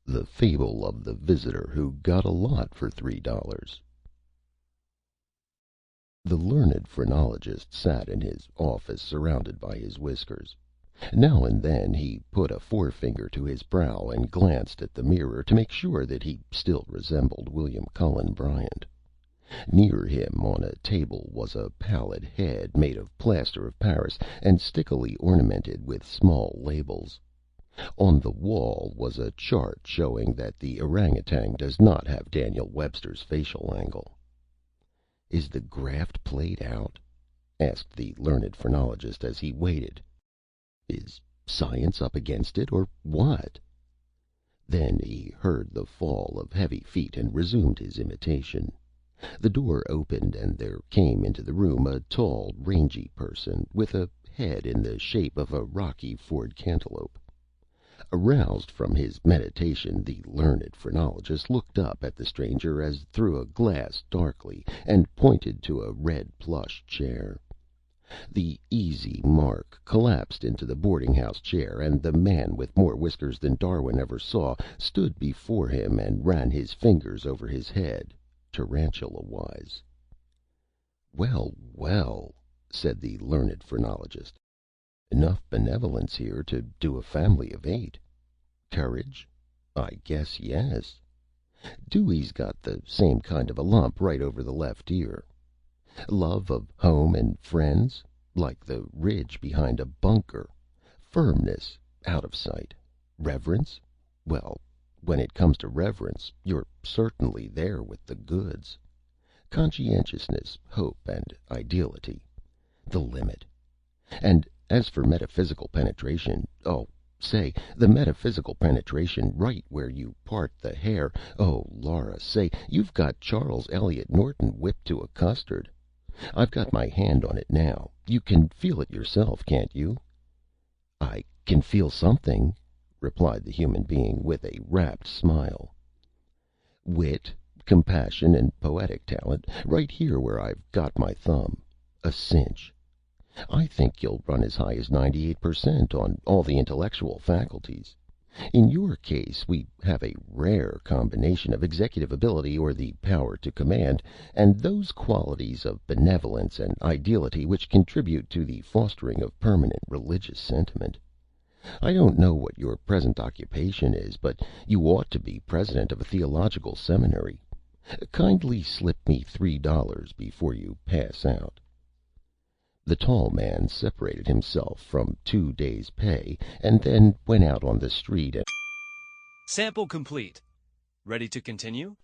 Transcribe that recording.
The Fable of the Visitor Who Got a Lot for $3. The learned phrenologist sat in his office surrounded by his whiskers. Now and then he put a forefinger to his brow and glanced at the mirror to make sure that he still resembled William Cullen Bryant. Near him on a table was a pallid head made of plaster of Paris and stickily ornamented with small labels. On the wall was a chart showing that the orangutan does not have Daniel Webster's facial angle. "Is the graft played out?" asked the learned phrenologist as he waited. "Is science up against it, or what?" Then he heard the fall of heavy feet and resumed his imitation. The door opened and there came into the room a tall, rangy person with a head in the shape of a rocky Ford cantaloupe. Aroused from his meditation, the learned phrenologist looked up at the stranger as through a glass darkly, and pointed to a red plush chair. The Easy Mark collapsed into the boarding house chair, and the man with more whiskers than Darwin ever saw stood before him and ran his fingers over his head, tarantula-wise. "Well, well," said the learned phrenologist. "Enough benevolence here to do a family of 8. Courage? I guess yes. Dewey's got the same kind of a lump right over the left ear. Love of home and friends, like the ridge behind a bunker. Firmness, out of sight. Reverence? Well, when it comes to reverence, you're certainly there with the goods. Conscientiousness, hope, and ideality. The limit. And as for metaphysical penetration, oh, say, the metaphysical penetration right where you part the hair. Oh, Laura, say, you've got Charles Eliot Norton whipped to a custard. I've got my hand on it now. You can feel it yourself, can't you?" "I can feel something," replied the human being, with a rapt smile. "Wit, compassion, and poetic talent, right here where I've got my thumb. A cinch. I think you'll run as high as 98% on all the intellectual faculties. In your case, we have a rare combination of executive ability, or the power to command, and those qualities of benevolence and ideality which contribute to the fostering of permanent religious sentiment. I don't know what your present occupation is, but you ought to be president of a theological seminary. Kindly slip me $3 before you pass out." The tall man separated himself from 2 days' pay, and then went out on the street and... Sample complete. Ready to continue?